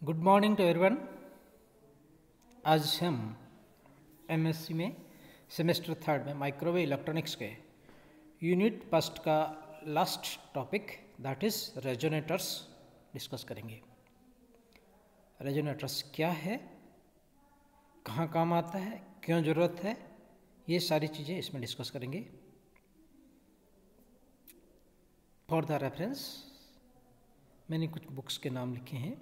Good morning to everyone. आज हम MSc में सेमेस्टर थर्ड में माइक्रोवेव इलेक्ट्रॉनिक्स के यूनिट फर्स्ट का last topic that is resonators discuss करेंगे। रेजोनेटर्स क्या है, कहाँ काम आता है, क्यों ज़रूरत है, ये सारी चीज़ें इसमें डिस्कस करेंगे। फॉर द रेफरेंस मैंने कुछ बुक्स के नाम लिखे हैं,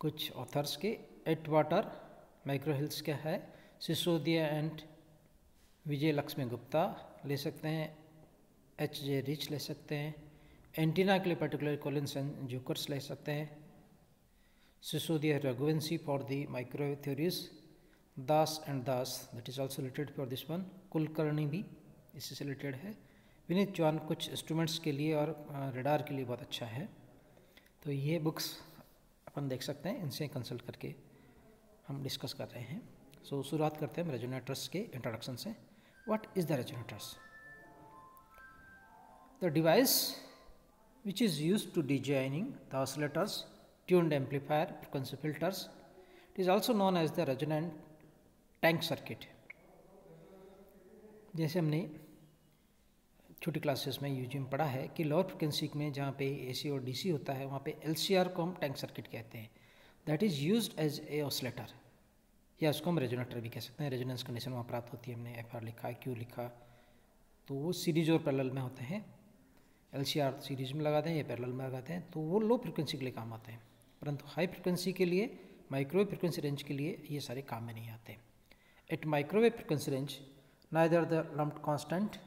कुछ ऑथर्स के। एटवाटर माइक्रोहिल्स क्या है, सिसोदिया एंड विजय लक्ष्मी गुप्ता ले सकते हैं, H.J. रिच ले सकते हैं। एंटीना के लिए पर्टिकुलर कोलिन्स एंड जूकर्स ले सकते हैं। Sisodia Raghuvanshi for the microwave theories, Das and Das that is also related for this one. Kulkarni भी इससे से रिलेटेड है। विनीत चौहान कुछ इंस्ट्रूमेंट्स के लिए और रडार के लिए बहुत अच्छा है। तो ये बुक्स अपन देख सकते हैं, इनसे कंसल्ट करके हम डिस्कस कर रहे हैं। सो शुरुआत करते हैं रेजोनेटर्स के इंट्रोडक्शन से। What is the resonators? The device which is used to designing the oscillators, tuned amplifier, frequency filters. It is also known as the resonant tank circuit. जैसे हमने छोटी क्लासेस में यूजी में पढ़ा है कि लोअर फ्रिक्वेंसी में जहाँ पे एसी और डीसी होता है वहाँ पे एलसीआर को हम टैंक सर्किट कहते हैं। That is used as a oscillator, या उसको हम रेजोनेटर भी कह सकते हैं। रेजोनेंस कंडीशन वहाँ प्राप्त होती है। हमने एफआर लिखा, क्यू लिखा, तो वो सीरीज और पैरेलल में होते हैं। एलसीआर सीरीज में लगाते हैं या पैरेलल में लगाते हैं, तो वो लो फ्रिक्वेंसी के लिए काम आते हैं। परंतु हाई फ्रिक्वेंसी के लिए, माइक्रोवेव फ्रिक्वेंसी रेंज के लिए ये सारे काम में नहीं आते। At microwave frequency range neither the lumped constant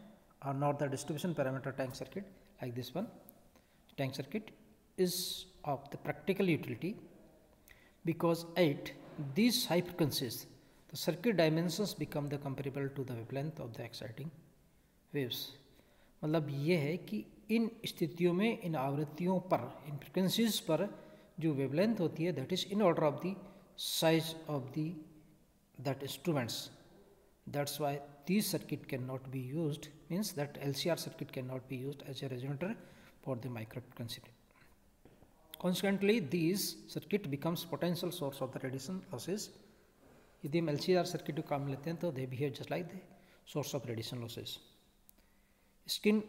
or not the distribution parameter tank circuit like this one. Tank circuit is of the practical utility because at these high frequencies the circuit dimensions become the comparable to the wavelength of the exciting waves. मतलब ये है कि इन स्थितियों में, इन आवृत्तियों पर, इन frequencies पर जो वेवलेंथ होती है that is in order of the size of the that instruments. That's why these circuit cannot be used, means that LCR circuit cannot be used as a resonator for the micro frequency. Consequently, these circuit becomes potential source of the radiation losses. यदि हम LCR circuit को काम लेते हैं तो they behave just like the source of radiation losses. Skin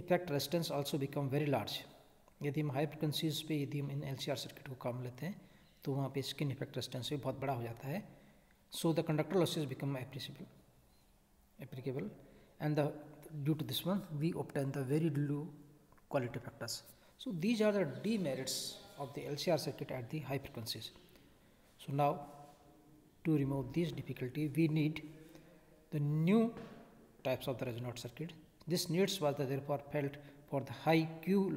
effect resistance also become very large. यदि हम high frequencies पे यदि हम इन LCR circuit को काम लेते हैं तो वहाँ पे skin effect resistance भी बहुत बड़ा हो जाता है. So the conductor losses become applicable, and due to this one we obtain the very low quality factors. So these are the demerits of the LCR circuit at the high frequencies. So now to remove this difficulty we need the new types of the resonant circuit. This needs was therefore felt for the high Q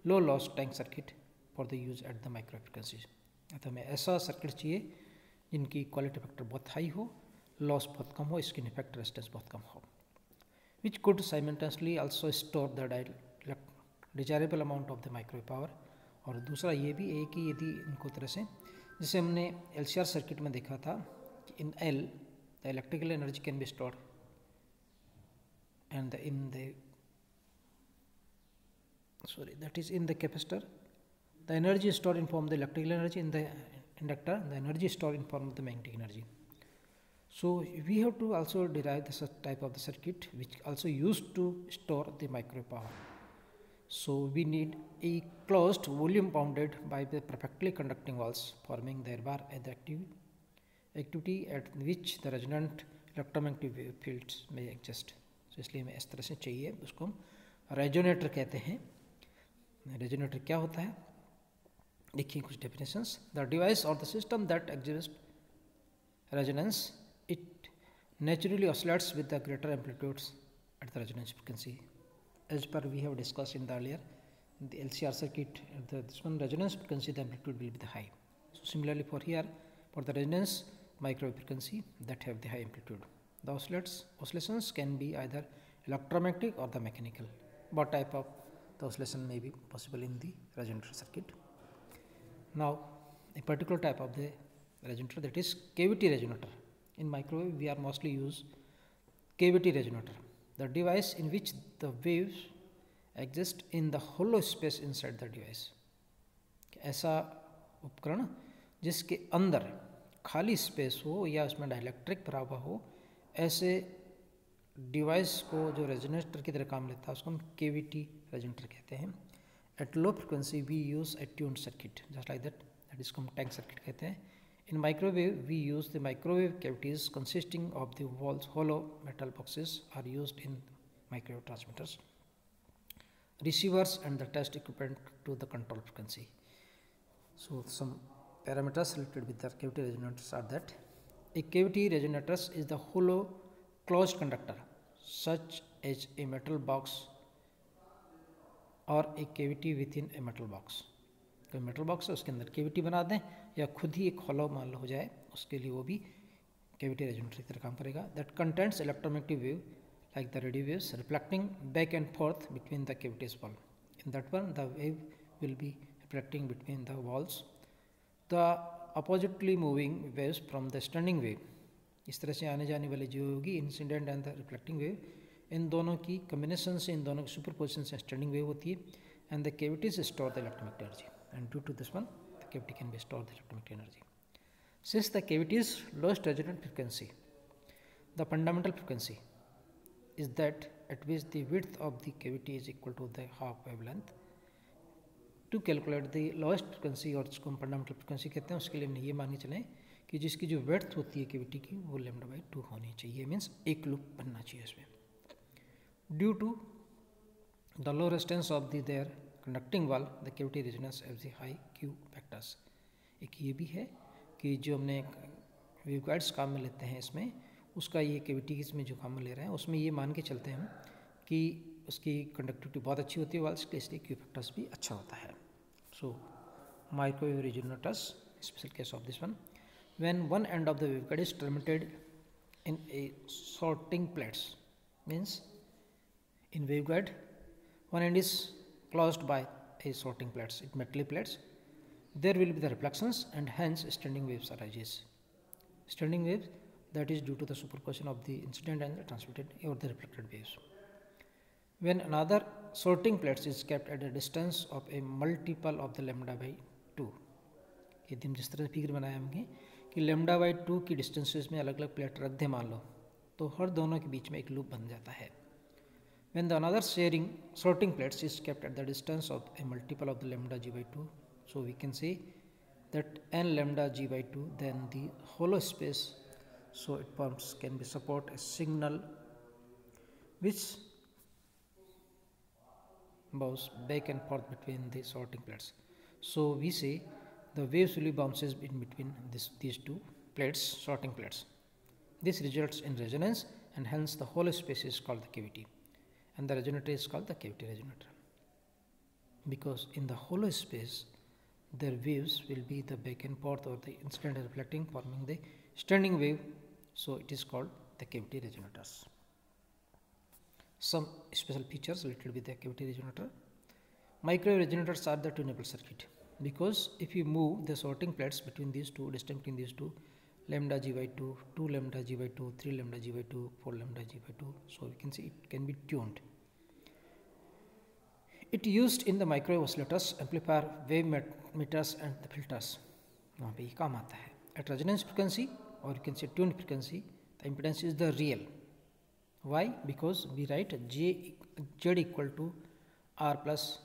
low loss tank circuit for the use at the micro frequencies. अतः हमें ऐसा circuit चाहिए जिनकी quality factor बहुत high हो, loss बहुत कम हो, skin effect resistance बहुत कम हो, which could simultaneously also store the desirable amount of the microwave power. और दूसरा ये भी है कि यदि इनको तरह से, जैसे हमने एलसीआर सर्किट में देखा था कि in L the electrical energy can be stored and that is in the capacitor. The energy is stored in form of the electrical energy. In the inductor, the energy is stored in form of the magnetic energy. So we have to also derive the type of the circuit which also used to store the microwave power. So we need a closed volume bounded by the perfectly conducting walls, forming thereby the activity at which the resonant electromagnetic fields may exist. So इसलिए हमें इस तरह से चाहिए, उसको हम resonator कहते हैं. रेजोनेटर क्या होता है, देखिए कुछ डेफिनेशंस. द डिवाइस और the system that exist resonance, it naturally oscillates with the greater amplitudes at the resonance frequency. As per we have discuss in the earlier the LCR circuit, this one resonance frequency the amplitude will be the high. So similarly for here, for the resonance microwave frequency that have the high amplitude, the oscillations can be either electromagnetic or the mechanical. What type of the oscillation may be possible in the resonator circuit? Now a particular type of the resonator, that is cavity resonator. In microwave we are mostly use cavity resonator, the device in which the waves exist in the hollow space inside the device. ऐसा उपकरण जिसके अंदर खाली space हो या उसमें dielectric भरा हुआ हो, ऐसे डिवाइस को जो रेजोनेटर की तरह काम लेता है उसको हम केविटी रेजोनेटर कहते हैं। At low frequency we use a tuned circuit just like that इसको हम टैंक सर्किट कहते हैं। In microwave, we use the microwave cavities consisting of the walls. Hollow metal boxes are used in microwave transmitters, receivers, and the test equipment to the control frequency. So, some parameters related with the cavity resonators are that a cavity resonator is the hollow closed conductor, such as a metal box or a cavity within a metal box. कोई metal box है उसके अंदर cavity बना दें या खुद ही एक hollow मान लो हो जाए, उसके लिए वो भी केविटी रेजोनेटर की तरह काम करेगा। That contents electromagnetic wave like the radio waves reflecting back and forth between the cavities wall. In that one the wave will be reflecting between the walls. The oppositely moving waves from the standing wave, इस तरह से आने जाने वाली जो होगी incident and the reflecting wave, इन दोनों की कम्बिनेशन से, इन दोनों की सुपरपोजिशन से स्टैंडिंग वेव होती है। And the cavities store the electromagnetic energy, and due to this one the cavity can be stored the electromagnetic energy. Since the cavity is lowest resonant frequency, the fundamental frequency is that at which the width of the cavity is equal to the half wavelength. To calculate the lowest frequency और जिसको हम fundamental frequency कहते हैं, उसके लिए हमने ये मान के चलें कि जिसकी जो width होती है cavity की वो λ/2 होनी चाहिए, मीन्स एक लूप बनना चाहिए इसमें। Due to the low resistance of the their conducting wall, the cavity resonance has the high Q factors. एक ये भी है कि जो हमने वेवगाइड्स काम में लेते हैं इसमें, उसका ये केविटी इसमें जो काम में ले रहे हैं उसमें ये मान के चलते हैं कि उसकी कंडक्टिविटी बहुत अच्छी होती है वाल्स की, इसलिए Q फैक्टर्स भी अच्छा होता है। So microwave resonators, special case of this one, when one end of the waveguide is terminated in a sorting plates, means in waveguide one end is closed by a sorting plates, it metal plates, there will be the reflections and hence standing waves arises. Standing waves, that is due to the superposition of the incident and the transmitted or the reflected waves. When another sorting plates is kept at a distance of a multiple of the λ/2, यदि हम जिस तरह से figure बनाए होंगे कि λ/2 की distances में अलग अलग प्लेट रख दें मान लो, तो हर दोनों के बीच में एक लूप बन जाता है। When the another sorting plates is kept at the distance of a multiple of the λg/2, so we can say that n λg/2, then the hollow space, so it can be support a signal which bounce back and forth between the sorting plates. So we say the waves will be bounces in between these two plates, sorting plates. This results in resonance and hence the hollow space is called the cavity. And the resonator is called the cavity resonator, because in the hollow space their waves will be the back and forth or the incident and reflecting, forming the standing wave, so it is called the cavity resonators. Some special features related with the cavity resonator. Microwave resonators are the tunable circuit, because if you move the sorting plates between these two, distance between these two, λg/2, 2 λg/2, 3 λg/2, 4 λg/2, so we can see it can be tuned. It used in the microwave oscillators, amplifier, wave meters and the filters. वहाँ पे ये काम आता है. At resonance frequency or you can say tuned frequency, the impedance is the real. Why? Because we write Z equal to R plus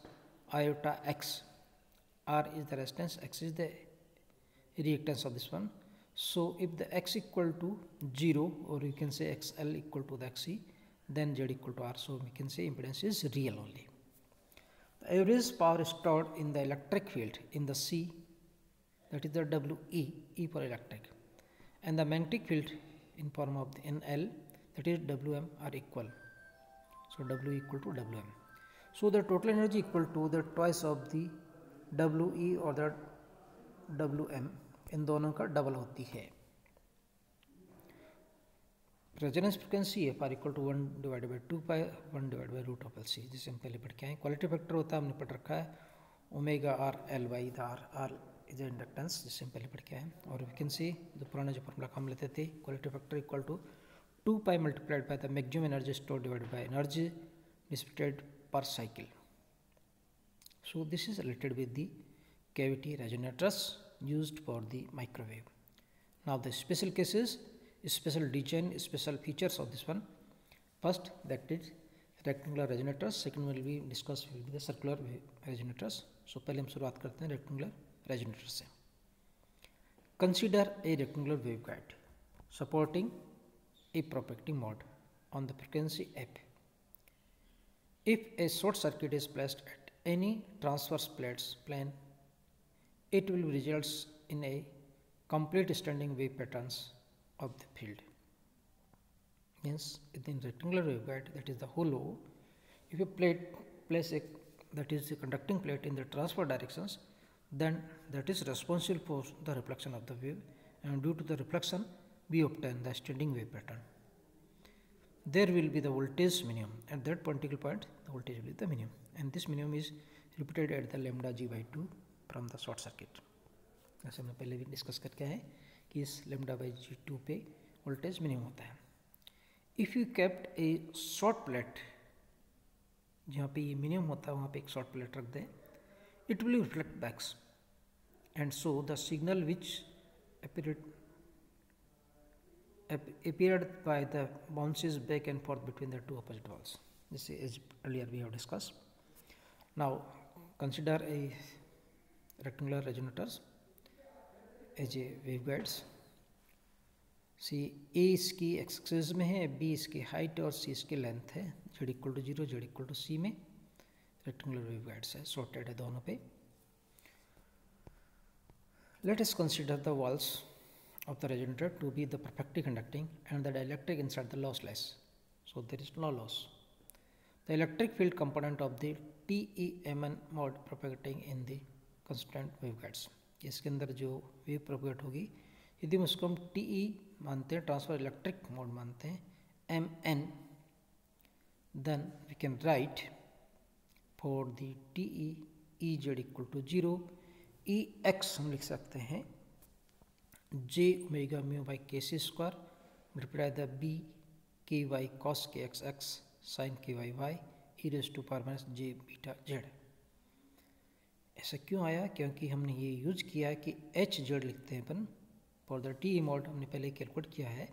iota X. R is the resistance, X is the reactance of this one. So if the X equal to 0 or you can say XL equal to the XC, then Z equal to R. So we can say impedance is real only. The average power stored in the electric field in the C, that is the WE, E for electric, and the magnetic field in form of the NL, that is WM, are equal. So W equal to WM. So the total energy equal to the twice of the WE or the WM, इन दोनों का double होती है. Resonance frequency F R equal to 1 divided by 2 pi 1 divide by root of L C, जिसे हम पहले पढ़ के आए. क्वालिटी फैक्टर होता है, हमने पढ़ रखा है omega R L Y, the R is inductance, जिसे हम पहले पढ़ के आए. और वी कैन सी जो पुराना जो फॉर्मूला हम लेते थे, quality factor equal to 2 pi multiplied by the maximum energy store divided by energy dissipated per cycle. So this is related with the cavity resonators used for the microwave. Now the special cases, special design, special features of this one. First, that is rectangular resonators. Second will be discussed will be the circular resonators. So पहले हम शुरुआत करते हैं rectangular resonators से. Consider a rectangular waveguide supporting a propagating mode on the frequency f. If a short circuit is placed at any transverse plane, it will result in a complete standing wave patterns of the field. Means in rectangular waveguide, that is the hollow, if you place a that is a conducting plate in the transverse directions, then that is responsible for the reflection of the wave, and due to the reflection we obtain the standing wave pattern. There will be the voltage minimum. At that particular point, the voltage will be the minimum, and this minimum is repeated at the lambda g by 2 from the short circuit. जैसे हमने पहले भी discuss करके आए कि इस lambda by g2 पे voltage minimum होता है. If you kept a short plate, जहाँ पे ये मिनिमम होता है वहाँ पे एक शॉर्ट प्लेट रख दें, it will reflect back, and so the signal which appeared by the bounces back and forth between the two opposite walls. This is earlier we have discussed. Now consider a rectangular resonators as a waveguides. सी ए इसकी access में है, B इसकी height और सी इसकी length है. Z equal to 0, Z equal to C में rectangular waveguides है, shorted है दोनों पे. Let us consider the walls of the resonator to be the perfectly conducting and the dielectric inside the lossless, so there is no loss. The electric field component of the TEMN mode propagating in the constant waveguides. इसके अंदर जो wave propagate होगी, यदि हम उसको हम TE मानते हैं, ट्रांसफर इलेक्ट्रिक मोड मानते हैं, MN, then we can write for the TE EZ equal to 0, EX हम लिख सकते हैं J omega mu by KC square multiplied by B KY cos KXX sin KYY e raised to power minus J beta Z. ऐसा क्यों आया? क्योंकि हमने ये यूज किया कि HZ लिखते हैं अपन. फॉर द TE मोड हमने पहले कैलकुलेट किया है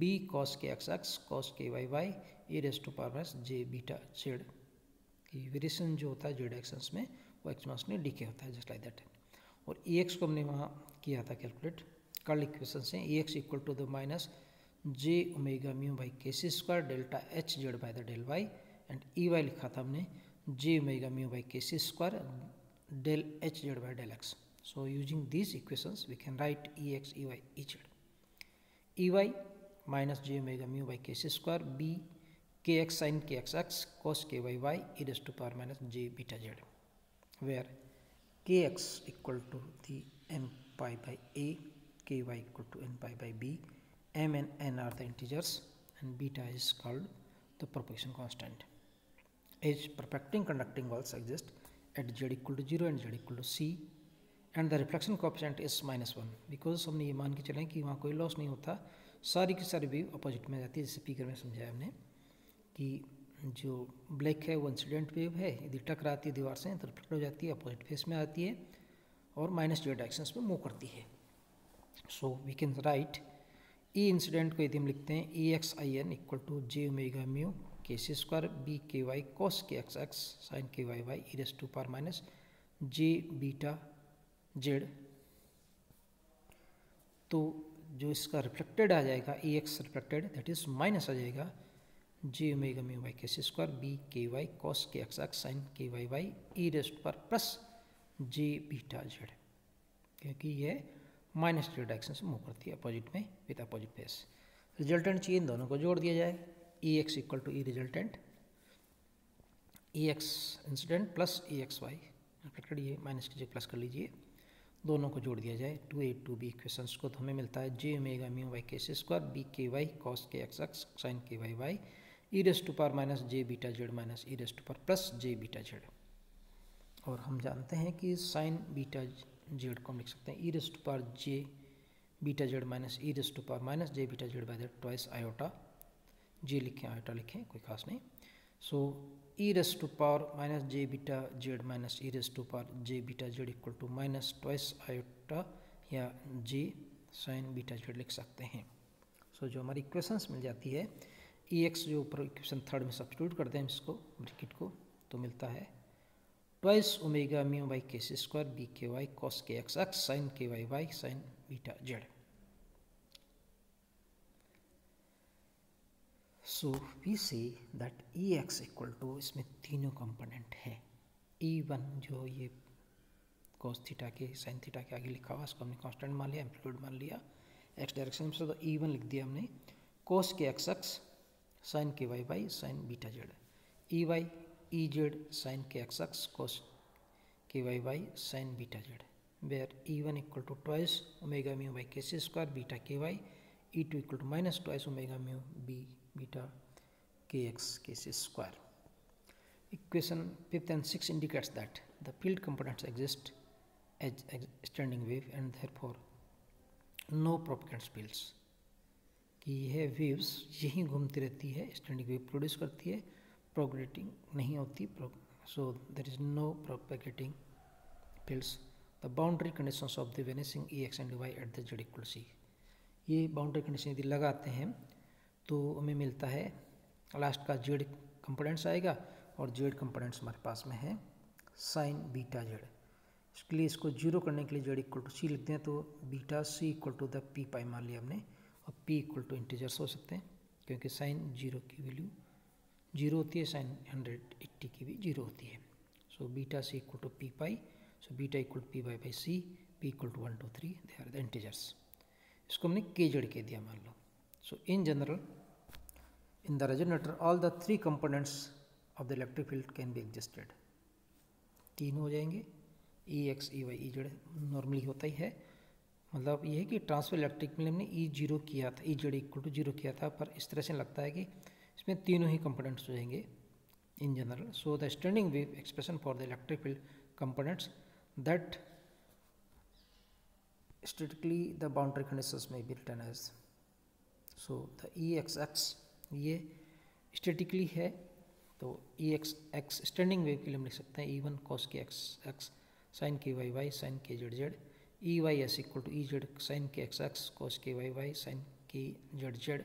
B cos KXX cos KYY e raised to power minus J beta Z. की वेरिएशन जो होता है Z एक्सेस में वो एक्सपोनेंशियली डीके होता है, जस्ट लाइक दैट. और EX को हमने वहाँ किया था कैलकुलेट कर्ल इक्वेशन से. EX equal to the minus J omega mu by KC square delta HZ by the del Y, and EY लिखा था हमने J omega mu by KC square del HZ by del X. So using these equations we can write EX, EY, EZ. EY minus J omega mu by KC square B KX sin KXX cos KYY e raised to power minus J beta Z, where KX equal to the M pi by A, KY equal to N pi by B, M and N are the integers, and beta is called the propagation constant. As perfecting conducting walls exist at Z equal to 0 and Z equal to C, and the reflection coefficient is -1, because हमने ये मान के चलें कि वहाँ कोई loss नहीं होता, सारी की सारी वेव अपोजिट में जाती है. जैसे फिगर में समझाया हमने कि जो ब्लैक है वो इंसिडेंट वेव है, यदि टकराती है दीवार से तो रिफ्लेक्ट हो जाती है, अपोजिट फेस में आती है और -z डायरेक्शंस में मूव करती है. So we can write E incident को यदि हम लिखते हैं EXIN equal to J omega mu KC square B KY cos KXX sin KYY e raised to power minus J beta Z. तो जो इसका रिफ्लेक्टेड आ जाएगा EX reflected, that is minus आ जाएगा J omega mu by KC square B KY cos KXX sin KYY e raised पर plus J beta Z, क्योंकि ये माइनस Z डायरेक्शन से मूव करती है अपोजिट में विद अपोजिट फेस. रिजल्टेंट चाहिए, इन दोनों को जोड़ दिया जाए. EX equal to E resultant, EX incident plus EXY reflected, ये माइनस कीजिए प्लस कर लीजिए, दोनों को जोड़ दिया जाए 2A 2B इक्वेशंस को, तो हमें मिलता है J omega mu by KC square B KY cos KXX sin KYY e raised to power minus J beta Z minus e raised to power plus J beta Z. और हम जानते हैं कि sin बीटा Z को हम लिख सकते हैं e raised to power J beta Z minus e raised to power minus J beta Z by that twice iota. J लिखें आयोटा लिखें, कोई खास नहीं. So e raise to power minus J beta Z minus e raise to power J beta Z equal to minus twice iota या J sign beta Z लिख सकते हैं। सो जो हमारी इक्वेशंस मिल जाती है, ई एक्स जो ऊपर इक्वेशन थर्ड में सब्स्टिट्यूट करते हैं इसको ब्रैकेट को, तो मिलता है twice omega mu by K C square B K Y cos K X X sine K Y Y sine beta Z. So we see that E X equal to, इसमें तीनों component है। E one जो ये cos theta के sine theta के आगे लिखा हुआ, इसको हमने कांस्टेंट मान लिया, एम्पलीट्यूड मान लिया एक्स डायरेक्शन में, तो ई वन लिख दिया हमने cos K X X sine K Y Y sine beta Z. E Y E Z sine K X X cos K Y Y sine beta Z, where E one equal to twice omega mu by K C square beta K Y, E two equal to minus twice omega mu B beta K X K C square. Equation 5th and 6 indicates that the field components exist as standing wave and therefore no propagate fields, कि यह waves यहीं घूमती रहती है, standing wave produce करती है, propagating नहीं होती, so there is no propagating fields. The boundary conditions of the vanishing E X and Y at the Z equal C, ये बाउंड्री कंडीशन यदि लगाते हैं तो हमें मिलता है लास्ट का जेड कंपोनेंट्स आएगा और जेड कंपोनेंट्स हमारे पास में है साइन बीटा जेड। इसके लिए इसको जीरो करने के लिए जेड इक्वल टू सी लिखते हैं, तो beta C equal to the P pi मान लिया हमने, और पी इक्वल टू इंटीजर्स हो सकते हैं क्योंकि साइन जीरो की वैल्यू जीरो होती है, साइन 180 की भी जीरो होती है। So beta C equal to P pi, so beta equal to P by by C, P equal to 1 2 3, they are the integers. इसको हमने के जेड के दिया मान लो। So in general in the resonator all the three components of the electric field can be adjusted, तीन हो जाएंगे, E X E Y E Z normally होता ही है। मतलब ये है कि ट्रांसफर इलेक्ट्रिक में हमने ई जीरो किया था, E Z equal to zero किया था, पर इस तरह से लगता है कि इसमें तीनों ही कंपोनेंट्स हो जाएंगे in general. So the standing wave expression for the electric field components that statically the boundary conditions में be written as, so the E X X ये स्टैटिकली है, तो E X X standing wave के लिए हम लिख सकते हैं E one cos K X X sine K Y Y sine K Z Z, E Y S equal to E Z sine K X X cos K Y Y sine K Z Z,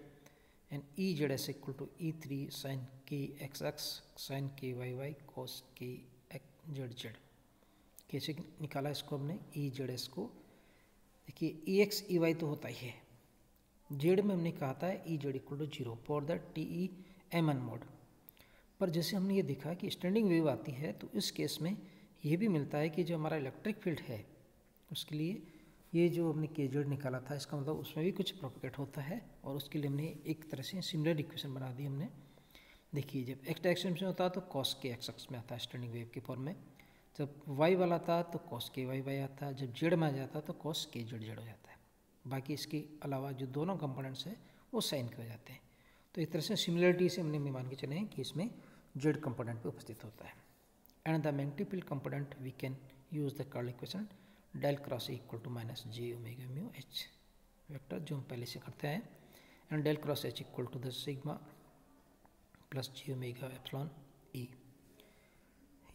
and E Z S equal to E three sine K X X sine K Y Y cos K Z Z. कैसे निकाला इसको हमने ई Z S को, देखिए ई X E Y तो होता ही है, जेड में हमने कहा था E Z equal to zero for the T E M N mode, पर जैसे हमने ये देखा कि स्टैंडिंग वेव आती है तो इस केस में ये भी मिलता है कि जो हमारा इलेक्ट्रिक फील्ड है उसके लिए ये जो हमने के जेड निकाला था, इसका मतलब उसमें भी कुछ प्रोपगेट होता है, और उसके लिए हमने एक तरह से सिमिलर इक्वेशन बना दी हमने। देखिए जब एक्स डायरेक्शन में होता है तो कॉस के एक्स एक्स में आता है स्टैंडिंग वेव के फॉर्म में, जब वाई वाला था तो कॉस के वाई वाई आता है, जब जेड में आ जाता है तो कॉस के जेड जेड हो जाता है। बाकी इसके अलावा जो दोनों कंपोनेंट्स हैं वो साइन के हो जाते हैं। तो एक तरह से सिमिलरिटी से हमने मान के चले हैं कि इसमें जेड कंपोनेंट पे उपस्थित होता है। And the magnetic field component we can use the curl equation del cross A equal to minus J omega mu H vector, जो हम पहले से करते हैं, and del cross H equal to the sigma plus J omega epsilon E.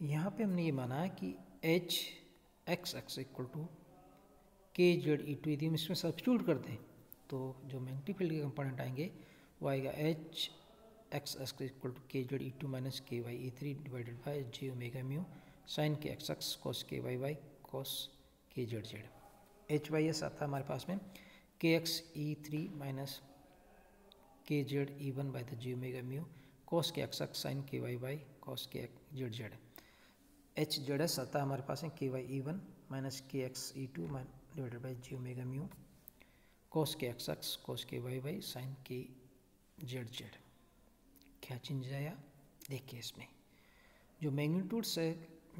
यहाँ पे हमने ये माना है कि H X X equal to K Z E two, यदि हम इसमें सब्स्टिट्यूट कर दें तो जो मैग्नेटिक फील्ड के कंपोनेंट आएंगे वो आएगा H X X equal to K Z E two minus K Y E three divided by J omega mu sine K X X cos K Y Y cos K Z Z. H Y S आता है हमारे पास में K X E three minus K Z E one by the J omega mu cos K X X sine K Y Y cos K Z Z. H Z S आता है हमारे पास में के वाई ई वन माइनस के X E two divided by J omega mu cos K X X cos K Y Y sine K Z Z. क्या change आया देखिए, इसमें जो मैग्नीट्यूड्स है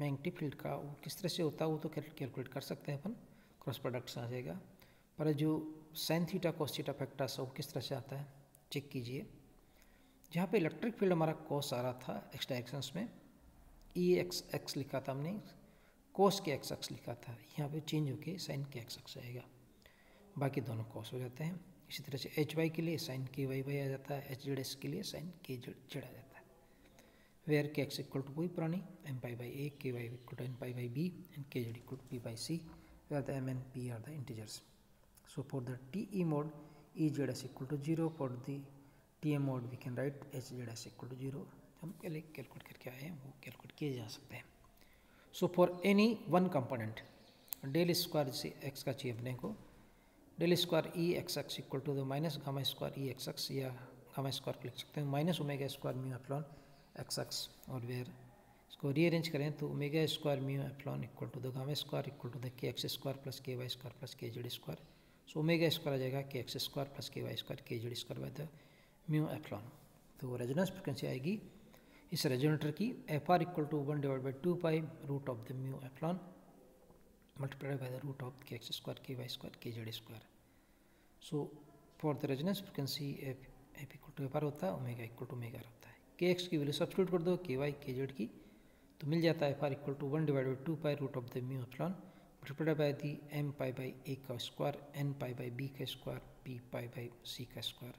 मैग्नेटिक फील्ड का वो किस तरह से होता है वो तो कैलकुलेट कर सकते हैं अपन, क्रॉस प्रोडक्ट से आ जाएगा, पर जो sine theta cos theta factors है वो किस तरह से आता है चेक कीजिए। जहाँ पे इलेक्ट्रिक फील्ड हमारा कॉस आ रहा था एक्स डायरेक्शंस में, ई एक्स एक्स लिखा था हमने, कॉस के एक्स एक्स लिखा था, यहाँ पे चेंज होके साइन के एक्स एक्स आएगा, बाकी दोनों कॉस हो जाते हैं। इसी तरह से एच वाई के लिए साइन के वाई वाई आ जाता है, एच जेड एस के लिए साइन के जेड जेड आ जाता है। where kx equal to वही पुरानी m pi by a, ky equal to n pi by b and kz equal to p by c, where the m and p are the integers. So for the TE mode, EZS equal to 0. For the TM mode, we can write HZS equal to 0. हम calculate करके आए हैं वो calculate किए जा सकते हैं. So for any one component del square से एक्स का चाहिए अपने को, del square E X X equal to the minus gamma square E X X, या गामा स्क्वायर लिख सकते हैं minus omega square mu epsilon X X, और वेयर इसको रीअरेंज करें तो omega square mu epsilon equal to the gamma square equal to the K X square plus K Y square plus के Z square. So omega square आ जाएगा K X square plus K Y square K Z square by the mu epsilon. तो resonance frequency आएगी इस resonator की F R equal to 1 divide by 2 pi root of the mu epsilon multiplied by the root of K X square K Y square K Z square. So for the resonance frequency F equal to F R होता है, omega equal to omega होता है. के x की value substitute कर दो के Y के जेड की, तो मिल जाता है F R equal to 1 divide by 2 pi root of the mu epsilon multiplied by the M pi by A का square N pi by B का square P pi by C का square.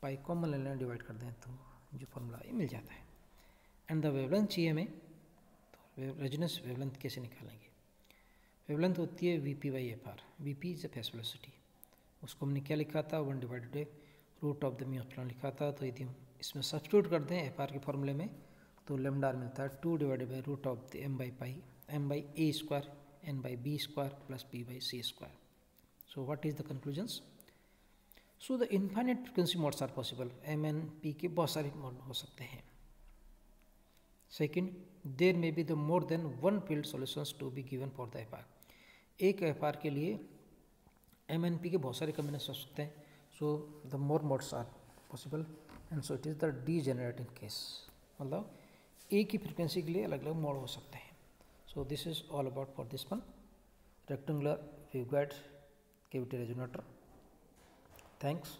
Pi common ले लेना divide कर दें तो जो formula ये मिल जाता है. एंड द वेवलेंथ चाहिए हमें, तो रेजोनेंस वेवलेंथ कैसे निकालेंगे. वेवलेंथ होती है V P by F R. V P is the phase velocity, उसको हमने क्या लिखा था 1 divided root of the mu epsilon लिखा था. तो यदि हम इसमें सब्स्टिट्यूट कर दें एफ आर के फॉर्मूले में तो लेमडा आर मिलता है 2 divided by root of the M by pi M by A square N by B square plus P by C square. So what is the conclusions. So the infinite frequency modes are possible. M N P के बहुत सारे mode हो सकते हैं. Second, there may be the more than one field solutions to be given for the F R. एक F R के लिए M N P के बहुत सारे कॉम्बिनेशन हो सकते हैं. So the more modes are possible and so it is the degenerating case. मतलब एक ही फ्रिक्वेंसी के लिए अलग अलग मोड हो सकते हैं. So this is all about for this one rectangular waveguide cavity resonator. Thanks.